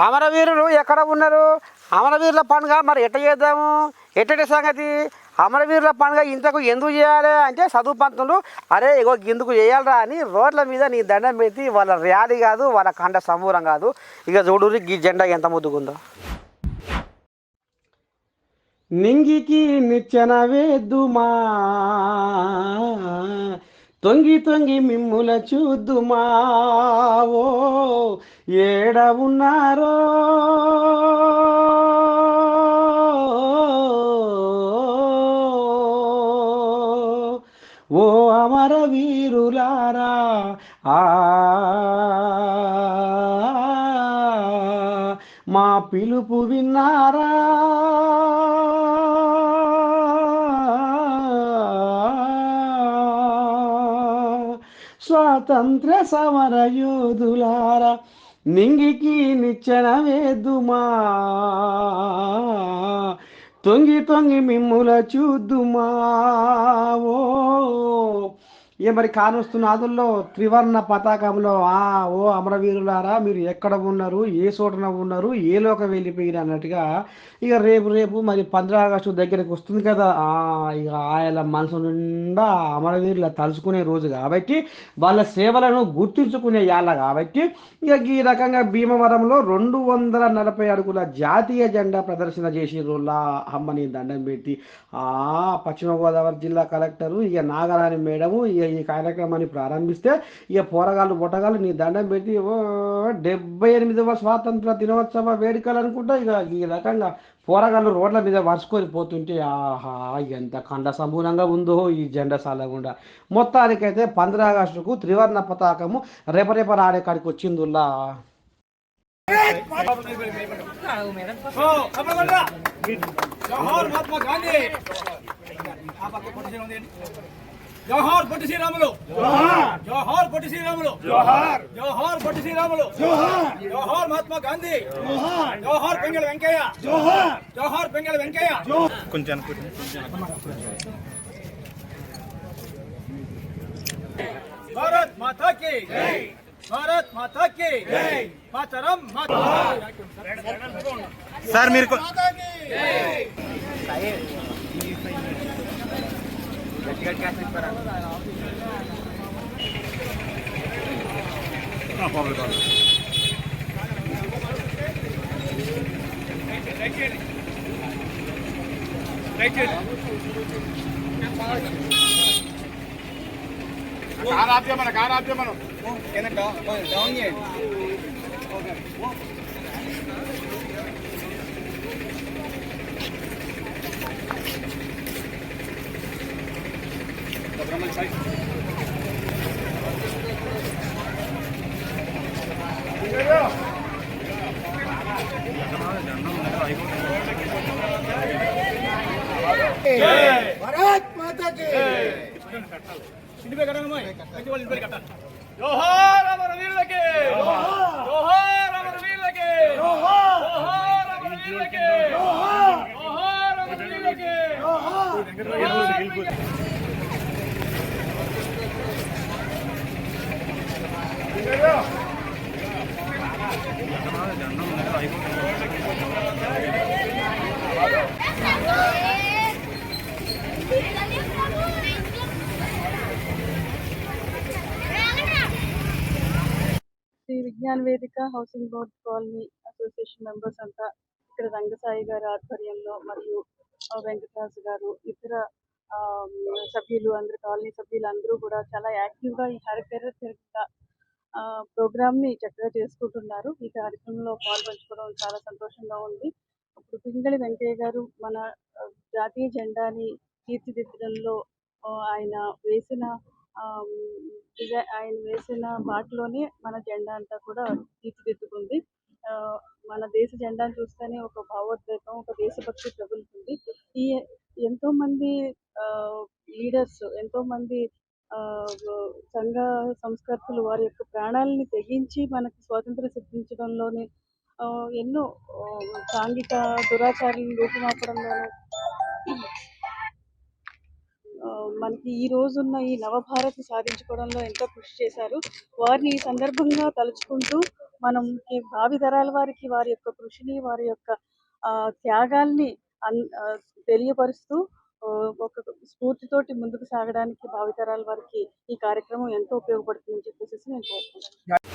అమరవీరులు ఎక్కడ ఉన్నారు? అమరవీరుల పండుగ మరి ఎట్ట చేద్దాము? ఎట్టటి సంగతి? అమరవీరుల పండుగ ఇంతకు ఎందుకు చేయాలి అంటే చదువు పంతులు అరే ఇగో ఇందుకు చేయాలరా అని రోడ్ల మీద నీ దండం పెట్టి వాళ్ళ ర్యాలీ కాదు, వాళ్ళ కండ సమూరం కాదు. ఇక చూడు ఈ జెండా ఎంత ముద్దుకుందో. నింగికి నిచ్చెన వేద్దుమా, తొంగి తొంగి మిమ్ముల చూద్దుమా, ఓ ఏడ ఉన్నారో ఓ అమర వీరులారా, ఆ మా పిలుపు విన్నారా, స్వాతంత్ర సమర యోధులారా, నింగికి నిచ్చెన వేద్దుమా, తొంగి తొంగి మిమ్ముల చూద్దుమా, ఓ మరి కానొస్తున్న త్రివర్ణ పతాకంలో ఓ అమరవీరులారా మీరు ఎక్కడ ఉన్నారు, ఏ చోటన ఉన్నారు, ఏ లోక వెళ్ళిపోయిన అన్నట్టుగా ఇక రేపు మరి 15 ఆగస్టు దగ్గరికి వస్తుంది కదా. ఇక ఆయన మనసు నిండా అమరవీరుల తలుచుకునే రోజు కాబట్టి వాళ్ళ సేవలను గుర్తుంచుకునే యాళ్ళ కాబట్టి ఇక ఈ రకంగా భీమవరంలో 240 అడుగుల జాతీయ జెండా ప్రదర్శన చేసి రోజుల అమ్మని దండం పెట్టి పశ్చిమ గోదావరి జిల్లా కలెక్టరు ఇక నాగరాణి మేడము ఇక ఈ కార్యక్రమాన్ని ప్రారంభిస్తే ఇక పోరగాళ్ళు బొట్టగాళ్ళు నీ దండం పెట్టి 78వ స్వాతంత్ర దినోత్సవ వేడుకలు అనుకుంటా ఇక ఈ రకంగా పోరగాళ్ళు రోడ్ల మీద వరుసుకొని పోతుంటే ఎంత ఖండ సంపూర్ణంగా ఉందో ఈ జెండా సాలకుండా. మొత్తానికైతే 15 ఆగస్టుకు త్రివర్ణ పతాకము రేప రాడే కాడికి వచ్చిందిలా. జోహార్ పొట్టి శ్రీరాములు, జోహార్ జోహార్ పొట్టి శ్రీరాములు, జోహార్ జోహార్ పొట్టి శ్రీరాములు, జోహార్ జోహార్ మహాత్మా గాంధీ, జోహార్ జోహార్ పెంగళ వెంకయ్య, జోహార్ జోహార్ పెంగళ వెంకయ్య. కొంచెం భారత్ మాతా కీ జై, భారత్ మాతా కీ జై, మాతరం మాతా. సార్ మీరు కార్ ఆప్తే మనం డౌన్ చేయండి. భారత్ మాతా కీ జోహార్ అమర వీరులకి, జోహార్ అమర వీరులకి, జోహార్ అమర వీరులకి, జోహార్ అమర వీరులకి. శ్రీ విజ్ఞాన వేదిక housing board colony association members అంతా ఇక్కడ రంగసాయి గారి ఆధ్వర్యంలో మరియు వెంకటరాజు గారు ఇతర సభ్యులు అందరు కాలనీ సభ్యులు అందరూ కూడా చాలా యాక్టివ్గా ఈ హర్ ఘర్ తిరంగా ప్రోగ్రామ్ని చక్కగా చేసుకుంటున్నారు. ఈ కార్యక్రమంలో పాల్పంచుకోవడం చాలా సంతోషంగా ఉంది. ఇప్పుడు పింగళి వెంకయ్య గారు మన జాతీయ జెండాని తీర్చిదిద్దడంలో ఆయన వేసిన బాటలోనే మన జెండా అంతా కూడా తీర్చిదిద్దుకుంది. మన దేశ జెండాను చూస్తేనే ఒక భావోద్వేగం, ఒక దేశభక్తి తగులుతుంది. ఈ ఎంతో మంది లీడర్స్, ఎంతో మంది సంఘ సంస్కర్తలు వారి యొక్క ప్రాణాలని తెగించి మనకి స్వాతంత్రం సిద్ధించడంలోనే ఎన్నో సాంఘిక దురాచారాలను రూపుమాపడంలోనూ మనకి ఈ రోజున్న ఈ నవభారత్ సాధించుకోవడంలో ఎంతో కృషి చేశారు. వారిని ఈ సందర్భంగా తలుచుకుంటూ మనకి భావి తరాల వారికి వారి యొక్క కృషిని, వారి యొక్క త్యాగాల్ని తెలియపరుస్తూ ఒక స్ఫూర్తితోటి ముందుకు సాగడానికి భావితరాల వారికి ఈ కార్యక్రమం ఎంతో ఉపయోగపడుతుందని చెప్పేసి నేను కోరుకుంటున్నాను.